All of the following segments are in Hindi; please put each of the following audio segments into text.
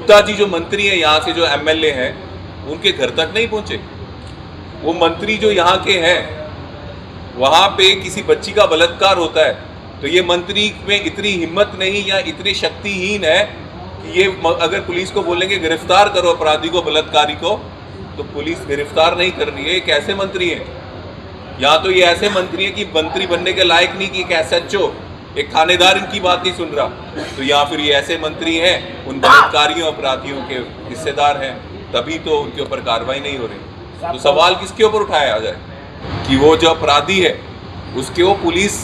गुप्ता जी जो मंत्री हैं यहाँ से, जो एमएलए हैं, उनके घर तक नहीं पहुंचे। वो मंत्री जो यहाँ के हैं, वहाँ पे किसी बच्ची का बलात्कार होता है तो ये मंत्री में इतनी हिम्मत नहीं या इतने शक्तिहीन है कि ये अगर पुलिस को बोलेंगे गिरफ्तार करो अपराधी को, बलात्कारी को, तो पुलिस गिरफ्तार नहीं कर रही है। एक ऐसे मंत्री हैं। यहाँ तो ये ऐसे मंत्री हैं कि मंत्री बनने के लायक नहीं, कि एक एसएचओ, एक थानेदार इनकी बात नहीं सुन रहा। तो यहाँ फिर ये ऐसे मंत्री हैं, उन बलात्कारियों अपराधियों के हिस्सेदार हैं, तभी तो उनके ऊपर कार्रवाई नहीं हो रही। तो सवाल किसके ऊपर उठाया जाए कि वो जो अपराधी है उसके वो पुलिस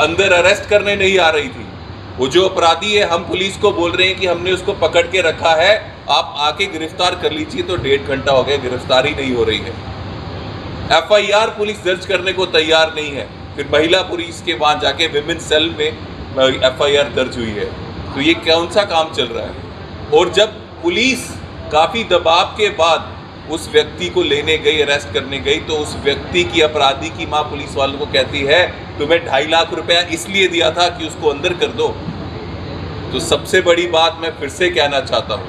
अंदर अरेस्ट करने नहीं आ रही थी। वो जो अपराधी है, हम पुलिस को बोल रहे हैं कि हमने उसको पकड़ के रखा है, आप आके गिरफ्तार कर लीजिए, तो 1.5 घंटा हो गया, गिरफ्तारी नहीं हो रही है। एफआईआर पुलिस दर्ज करने को तैयार नहीं है। फिर महिला पुलिस के वहाँ जाके विमेन सेल में एफआईआर दर्ज हुई है। तो ये कौन सा काम चल रहा है? और जब पुलिस काफ़ी दबाव के बाद उस व्यक्ति को लेने गई, अरेस्ट करने गई, तो उस व्यक्ति की, अपराधी की माँ पुलिस वालों को कहती है तुम्हें 2.5 लाख रुपया इसलिए दिया था कि उसको अंदर कर दो। तो सबसे बड़ी बात मैं फिर से कहना चाहता हूँ,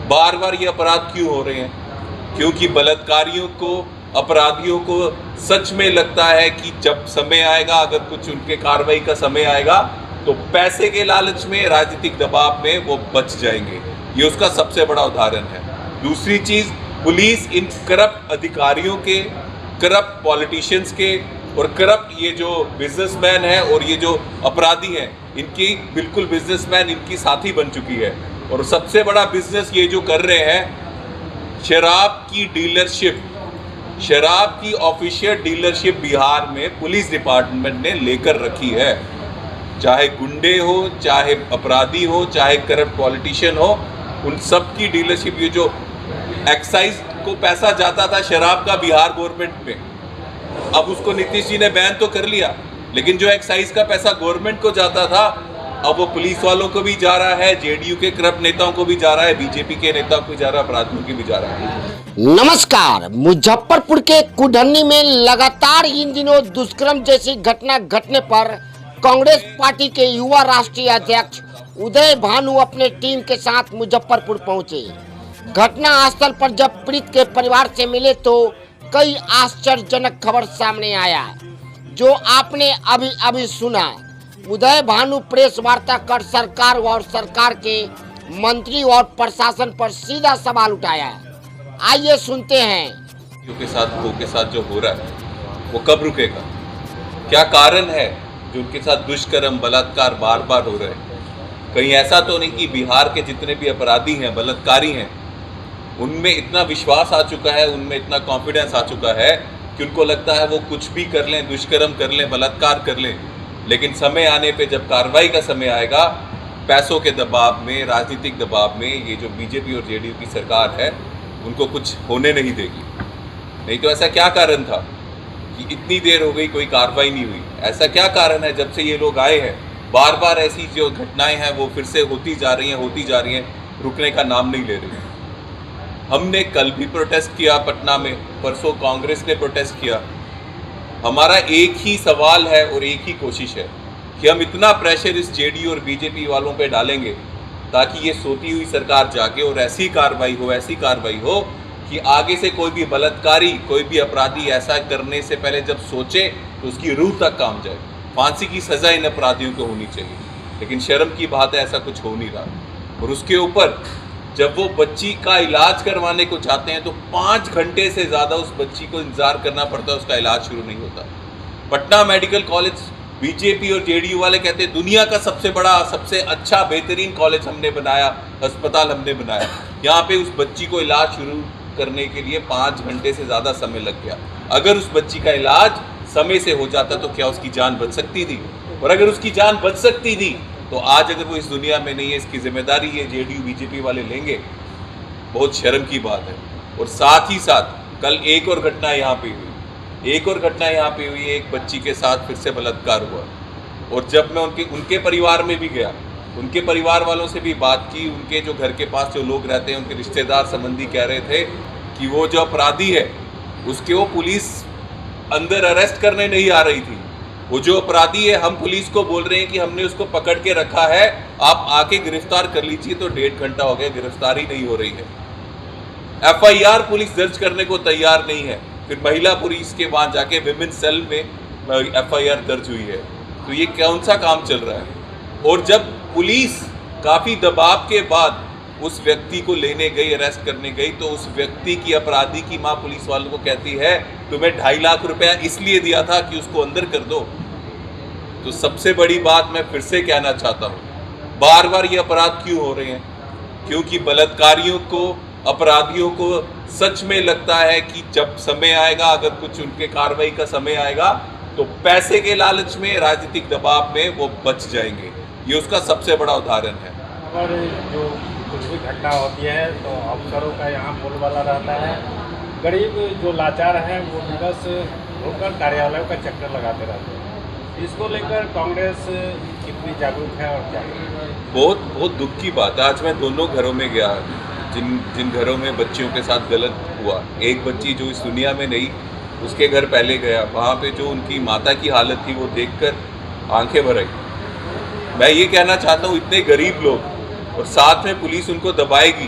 बार बार ये अपराध क्यों हो रहे हैं? क्योंकि बलात्कारियों को, अपराधियों को सच में लगता है कि जब समय आएगा, अगर कुछ उनके कार्रवाई का समय आएगा, तो पैसे के लालच में, राजनीतिक दबाव में वो बच जाएंगे। ये उसका सबसे बड़ा उदाहरण है। दूसरी चीज़, पुलिस इन करप्ट अधिकारियों के, करप्ट पॉलिटिशियंस के और करप्ट ये जो बिजनेसमैन है और ये जो अपराधी हैं, इनकी बिल्कुल बिजनेसमैन इनकी साथी बन चुकी है। और सबसे बड़ा बिजनेस ये जो कर रहे हैं, शराब की डीलरशिप, शराब की ऑफिशियल डीलरशिप बिहार में पुलिस डिपार्टमेंट ने लेकर रखी है। चाहे गुंडे हो, चाहे अपराधी हो, चाहे करप्ट पॉलिटिशियन हो, उन सब की डीलरशिप। ये जो एक्साइज को पैसा जाता था शराब का बिहार गवर्नमेंट में, अब उसको नीतीश जी ने बैन तो कर लिया, लेकिन जो एक्साइज का पैसा गवर्नमेंट को जाता था, अब वो पुलिस वालों को भी जा रहा है, जेडीयू के करप्ट नेताओं को भी जा रहा है, बीजेपी के नेताओं को भी जा रहा है, अपराधियों की भी जा रहा है। नमस्कार। मुजफ्फरपुर के कुढ़नी में लगातार इन दिनों दुष्कर्म जैसी घटना घटने पर कांग्रेस पार्टी के युवा राष्ट्रीय अध्यक्ष उदय भानु अपने टीम के साथ मुजफ्फरपुर पहुंचे। घटना स्थल पर जब पीड़ित के परिवार से मिले तो कई आश्चर्यजनक खबर सामने आया, जो आपने अभी अभी सुना। उदय भानु प्रेस वार्ता कर सरकार और सरकार के मंत्री और प्रशासन पर सीधा सवाल उठाया। आइए सुनते हैं। के साथ जो हो रहा है वो कब रुकेगा? क्या कारण है जो उनके साथ दुष्कर्म, बलात्कार बार बार हो रहे हैं? कहीं ऐसा तो नहीं कि बिहार के जितने भी अपराधी हैं, बलात्कारी हैं, उनमें इतना विश्वास आ चुका है, उनमें इतना कॉन्फिडेंस आ चुका है कि उनको लगता है वो कुछ भी कर लें, दुष्कर्म कर लें, बलात्कार कर लें, लेकिन समय आने पे, जब कार्रवाई का समय आएगा, पैसों के दबाव में, राजनीतिक दबाव में, ये जो बीजेपी और जेडीयू की सरकार है उनको कुछ होने नहीं देगी। नहीं तो ऐसा क्या कारण था कि इतनी देर हो गई कोई कार्रवाई नहीं हुई? ऐसा क्या कारण है जब से ये लोग आए हैं, बार बार ऐसी जो घटनाएं हैं वो फिर से होती जा रही हैं, रुकने का नाम नहीं ले रही। हमने कल भी प्रोटेस्ट किया पटना में, परसों कांग्रेस ने प्रोटेस्ट किया। हमारा एक ही सवाल है और एक ही कोशिश है कि हम इतना प्रेशर इस जेडीयू और बीजेपी वालों पे डालेंगे ताकि ये सोती हुई सरकार जागे और ऐसी कार्रवाई हो कि आगे से कोई भी बलात्कारी, कोई भी अपराधी ऐसा करने से पहले जब सोचे तो उसकी रूह तक काम जाए। फांसी की सज़ा इन अपराधियों को होनी चाहिए, लेकिन शर्म की बात है ऐसा कुछ हो नहीं रहा। और उसके ऊपर जब वो बच्ची का इलाज करवाने को चाहते हैं तो 5 घंटे से ज़्यादा उस बच्ची को इंतजार करना पड़ता है, उसका इलाज शुरू नहीं होता। पटना मेडिकल कॉलेज, बीजेपी और जेडीयू वाले कहते हैं दुनिया का सबसे बड़ा, सबसे अच्छा, बेहतरीन कॉलेज हमने बनाया, अस्पताल हमने बनाया। यहाँ पे उस बच्ची को इलाज शुरू करने के लिए 5 घंटे से ज़्यादा समय लग गया। अगर उस बच्ची का इलाज समय से हो जाता तो क्या उसकी जान बच सकती थी? और अगर उसकी जान बच सकती थी तो आज अगर वो इस दुनिया में नहीं है, इसकी जिम्मेदारी ये जेडीयू बीजेपी वाले लेंगे। बहुत शर्म की बात है। और साथ ही साथ कल एक और घटना यहाँ पे हुई, एक बच्ची के साथ फिर से बलात्कार हुआ। और जब मैं उनके परिवार में भी गया, उनके परिवार वालों से भी बात की, उनके जो घर के पास जो लोग रहते हैं, उनके रिश्तेदार संबंधी कह रहे थे कि वो जो अपराधी है उसके वो पुलिस अंदर अरेस्ट करने नहीं आ रही थी, वो जो अपराधी है, हम पुलिस को बोल रहे हैं कि हमने उसको पकड़ के रखा है, आप आके गिरफ्तार कर लीजिए, तो 1.5 घंटा हो गया, गिरफ्तारी नहीं हो रही है। FIR पुलिस दर्ज करने को तैयार नहीं है। फिर महिला पुलिस के वहां जाके विमेन सेल में FIR दर्ज हुई है। तो ये कौन सा काम चल रहा है? और जब पुलिस काफी दबाव के बाद उस व्यक्ति को लेने गई, अरेस्ट करने गई, तो उस व्यक्ति की, अपराधी की मां पुलिस वालों को कहती है तुम्हें 2.5 लाख रुपया इसलिए दिया था कि उसको अंदर कर दो। तो सबसे बड़ी बात मैं फिर से कहना चाहता हूँ, बार बार ये अपराध क्यों हो रहे हैं? क्योंकि बलात्कारियों को, अपराधियों को सच में लगता है कि जब समय आएगा, अगर कुछ उनके कार्रवाई का समय आएगा, तो पैसे के लालच में, राजनीतिक दबाव में वो बच जाएंगे। ये उसका सबसे बड़ा उदाहरण है। अगर जो कुछ भी घटना होती है तो अफसरों का यहाँ बोलबाला रहता है, गरीब जो लाचार हैं वो दिवस होकर कार्यालयों का चक्कर लगाते रहते हैं। इसको लेकर कांग्रेस कितनी जागरूक है और क्या? बहुत दुख की बात है। आज मैं दोनों घरों में गया, जिन घरों में बच्चियों के साथ गलत हुआ, एक बच्ची जो इस दुनिया में नहीं, उसके घर पहले गया, वहाँ पे जो उनकी माता की हालत थी वो देखकर आंखें भर आई। मैं ये कहना चाहता हूँ, इतने गरीब लोग और साथ में पुलिस उनको दबाएगी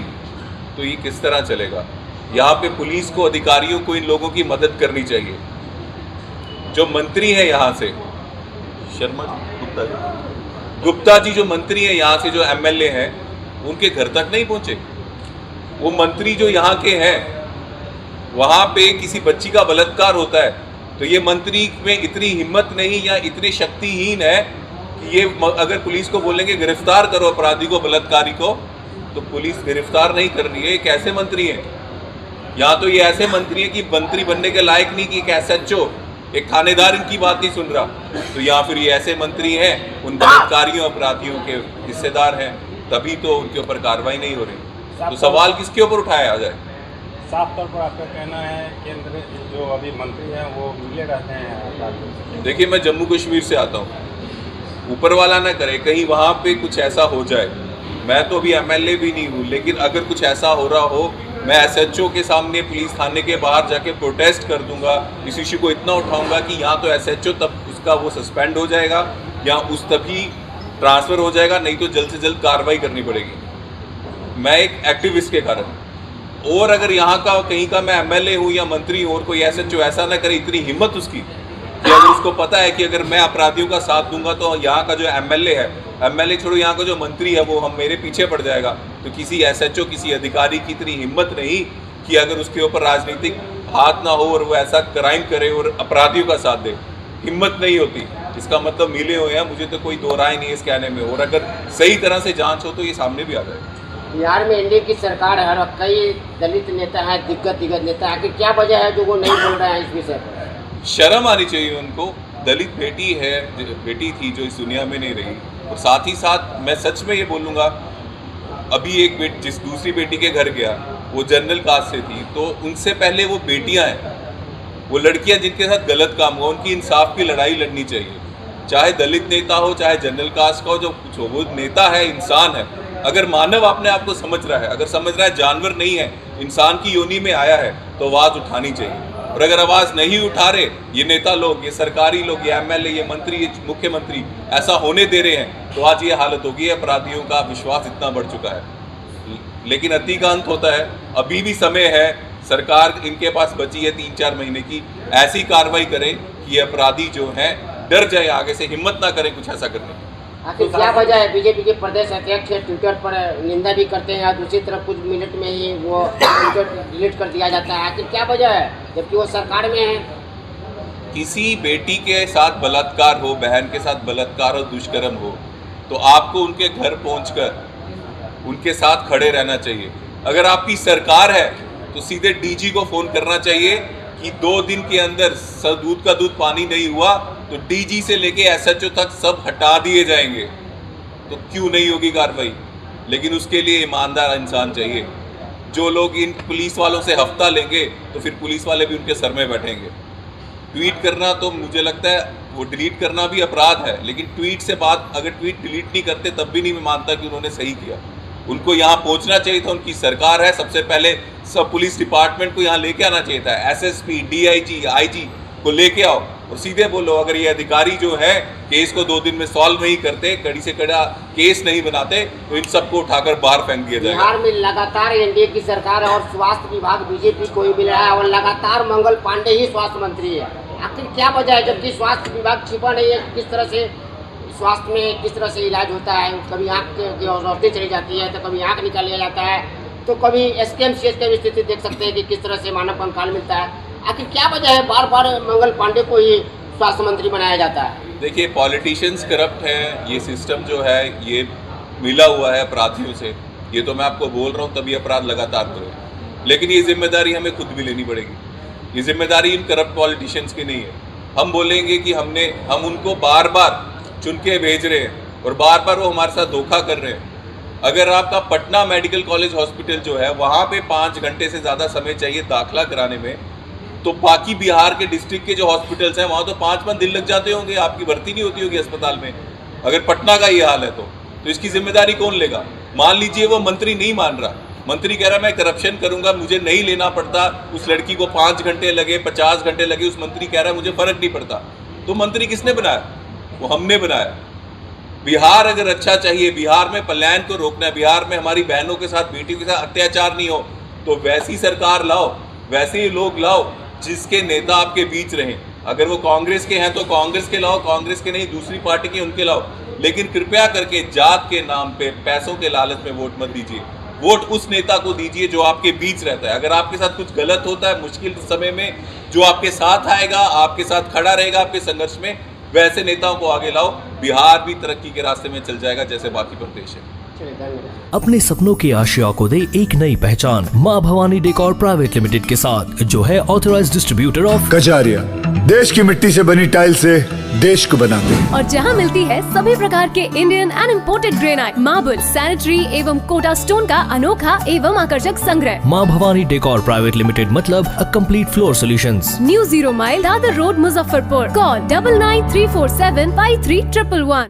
तो ये किस तरह चलेगा? यहाँ पे पुलिस को, अधिकारियों को इन लोगों की मदद करनी चाहिए। जो मंत्री है यहाँ से, गुप्ता जी जो मंत्री है यहाँ से, जो MLA हैं, उनके घर तक नहीं पहुँचे। वो मंत्री जो यहाँ के हैं, वहाँ पे किसी बच्ची का बलात्कार होता है तो ये मंत्री में इतनी हिम्मत नहीं या इतने शक्तिहीन है कि ये अगर पुलिस को बोलेंगे गिरफ्तार करो अपराधी को, बलात्कारी को, तो पुलिस गिरफ्तार नहीं कर रही है। ये कैसे मंत्री हैं? यहाँ तो ये ऐसे मंत्री हैं कि मंत्री बनने के लायक नहीं, कि एक SHO, एक थानेदार इनकी बात नहीं सुन रहा। तो या फिर ये ऐसे मंत्री हैं, उन बलात्कारियों, अपराधियों के हिस्सेदार हैं, तभी तो उनके ऊपर कार्रवाई नहीं हो रही। तो सवाल किसके ऊपर उठाया जाए? साफ तौर पर आपका कहना है केंद्र जो अभी मंत्री हैं वो मिले रहते हैं? देखिए, मैं जम्मू कश्मीर से आता हूँ, ऊपर वाला ना करे कहीं वहाँ पे कुछ ऐसा हो जाए। मैं तो अभी MLA भी नहीं हूँ, लेकिन अगर कुछ ऐसा हो रहा हो, मैं SHO के सामने, पुलिस थाने के बाहर जाके प्रोटेस्ट कर दूंगा। इस इश्यू को इतना उठाऊंगा कि यहाँ तो SHO तब उसका वो सस्पेंड हो जाएगा या उस तभी ट्रांसफ़र हो जाएगा, नहीं तो जल्द से जल्द कार्रवाई करनी पड़ेगी। मैं एक एक्टिविस्ट के कारण, और अगर यहाँ का कहीं का मैं MLA हूँ या मंत्री हूँ और कोई SHO ऐसा ना करे, इतनी हिम्मत उसकी कि अगर उसको पता है कि अगर मैं अपराधियों का साथ दूंगा तो यहाँ का जो MLA है, MLA छोड़ो, यहाँ का जो मंत्री है वो हम मेरे पीछे पड़ जाएगा। तो किसी SHO, किसी अधिकारी की इतनी हिम्मत नहीं कि अगर उसके ऊपर राजनीतिक हाथ ना हो और वो ऐसा क्राइम करे और अपराधियों का साथ दे, हिम्मत नहीं होती। इसका मतलब मिले हुए हैं, मुझे तो कोई दो राय नहीं है इस कहने में। और अगर सही तरह से जांच हो तो ये सामने भी आ जाएगा। बिहार में NDA की सरकार है और कई दलित नेता हैं, दिग्गज नेता है, कि क्या वजह है जो वो नहीं बोल रहे हैं इस विषय पर? शर्म आनी चाहिए उनको। दलित बेटी है, बेटी थी जो इस दुनिया में नहीं रही। और साथ ही साथ मैं सच में ये बोलूँगा, अभी एक जिस दूसरी बेटी के घर गया, वो जनरल कास्ट से थी, तो उनसे पहले वो बेटियां हैं, वो लड़कियां जिनके साथ गलत काम हुआ, उनकी इंसाफ की लड़ाई लड़नी चाहिए। चाहे दलित नेता हो, चाहे जनरल कास्ट का हो, जो कुछ हो, वो नेता है, इंसान है। अगर मानव अपने आप को समझ रहा है, अगर समझ रहा है जानवर नहीं है, इंसान की योनि में आया है, तो आवाज़ उठानी चाहिए। और अगर आवाज़ नहीं उठा रहे ये नेता लोग, ये सरकारी लोग, ये MLA, ये मंत्री, ये मुख्यमंत्री ऐसा होने दे रहे हैं, तो आज ये हालत होगी। अपराधियों का विश्वास इतना बढ़ चुका है। लेकिन अति का अंत होता है। अभी भी समय है, सरकार इनके पास बची है 3-4 महीने की, ऐसी कार्रवाई करे कि ये अपराधी जो हैं डर जाए, आगे से हिम्मत ना करें कुछ ऐसा करने की। आखिर क्या वजह है? बीजेपी के प्रदेश अध्यक्ष ट्विटर पर निंदा भी करते हैं और दूसरी तरफ कुछ मिनट में ही वो ट्विटर डिलीट कर दिया जाता है। आखिर क्या वजह है जबकि वो सरकार में है? किसी बेटी के साथ बलात्कार हो, बहन के साथ बलात्कार हो, दुष्कर्म हो, तो आपको उनके घर पहुंचकर उनके साथ खड़े रहना चाहिए। अगर आपकी सरकार है तो सीधे DG को फ़ोन करना चाहिए कि 2 दिन के अंदर दूध का दूध पानी नहीं हुआ तो DG से लेके SHO तक सब हटा दिए जाएंगे। तो क्यों नहीं होगी कार्रवाई? लेकिन उसके लिए ईमानदार इंसान चाहिए। जो लोग इन पुलिस वालों से हफ्ता लेंगे तो फिर पुलिस वाले भी उनके सर में बैठेंगे। ट्वीट करना तो मुझे लगता है वो डिलीट करना भी अपराध है, लेकिन ट्वीट से बात, अगर ट्वीट डिलीट नहीं करते तब भी नहीं मैं मानता कि उन्होंने सही किया। उनको यहाँ पहुँचना चाहिए था, उनकी सरकार है, सबसे पहले सब पुलिस डिपार्टमेंट को यहाँ लेके आना चाहिए था। SSP, DIG, IG को लेके आओ, और सीधे बोलो। अगर ये अधिकारी जो है केस को 2 दिन में सॉल्व नहीं करते, कड़ी से कड़ा केस नहीं बनाते, तो इन सबको उठाकर बाहर फेंक दिया जाएगा। बिहार में लगातार एनडीए की सरकार है और स्वास्थ्य विभाग बीजेपी को ही मिल रहा है और लगातार मंगल पांडे ही स्वास्थ्य मंत्री है। आखिर क्या वजह है, जबकि स्वास्थ्य विभाग छिपा नहीं है? किस तरह से स्वास्थ्य में किस तरह से इलाज होता है? कभी आँख की औषधि चली जाती है, तो कभी आँख निकाल लिया जाता है, तो कभी एसकेएमसीएच की स्थिति देख सकते हैं कि किस तरह से मानव कंकाल मिलता है। आखिर क्या वजह है बार बार मंगल पांडे को ही स्वास्थ्य मंत्री बनाया जाता है? देखिए, पॉलिटिशियंस करप्ट हैं, ये सिस्टम जो है ये मिला हुआ है अपराधियों से। ये तो मैं आपको बोल रहा हूँ, तभी अपराध लगातार करो, लेकिन ये जिम्मेदारी हमें खुद भी लेनी पड़ेगी। ये जिम्मेदारी इन करप्ट पॉलिटिशियंस की नहीं है। हम बोलेंगे कि हम उनको बार बार चुन के भेज रहे हैं और बार बार वो हमारे साथ धोखा कर रहे हैं। अगर आपका पटना मेडिकल कॉलेज हॉस्पिटल जो है वहाँ पे 5 घंटे से ज़्यादा समय चाहिए दाखिला कराने में, तो बाकी बिहार के डिस्ट्रिक्ट के जो हॉस्पिटल्स हैं वहाँ तो 5 दिन लग जाते होंगे, आपकी भर्ती नहीं होती होगी अस्पताल में। अगर पटना का ये हाल है तो इसकी जिम्मेदारी कौन लेगा? मान लीजिए वो मंत्री नहीं मान रहा, मंत्री कह रहा मैं करप्शन करूंगा, मुझे नहीं लेना पड़ता, उस लड़की को 5 घंटे लगे 50 घंटे लगे, उस मंत्री कह रहा है मुझे फर्क नहीं पड़ता, तो मंत्री किसने बनाया? वो हमने बनाया। बिहार अगर अच्छा चाहिए, बिहार में पलायन को रोकना है, बिहार में हमारी बहनों के साथ बेटियों के साथ अत्याचार नहीं हो, तो वैसी सरकार लाओ, वैसे ही लोग लाओ जिसके नेता आपके बीच रहें। अगर वो कांग्रेस के हैं तो कांग्रेस के लाओ, कांग्रेस के नहीं दूसरी पार्टी के उनके लाओ, लेकिन कृपया करके जात के नाम पे पैसों के लालच में वोट मत दीजिए। वोट उस नेता को दीजिए जो आपके बीच रहता है। अगर आपके साथ कुछ गलत होता है मुश्किल समय में, जो आपके साथ आएगा, आपके साथ खड़ा रहेगा आपके संघर्ष में, वैसे नेताओं को आगे लाओ। बिहार भी तरक्की के रास्ते में चल जाएगा जैसे बाकी प्रदेश है। अपने सपनों की आशिया को दे एक नई पहचान माँ भवानी डेकोर प्राइवेट लिमिटेड के साथ, जो है ऑथराइज्ड डिस्ट्रीब्यूटर ऑफ कजारिया। देश की मिट्टी से बनी टाइल से देश को बनाते हैं और जहां मिलती है सभी प्रकार के Indian and imported granite, marble, sanitary एवं कोटा स्टोन का अनोखा एवं आकर्षक संग्रह। माँ भवानी डेकोर प्राइवेट लिमिटेड मतलब a complete floor solutions. New 0 mile Dadar road, Muzaffarpur. Call 9934753111।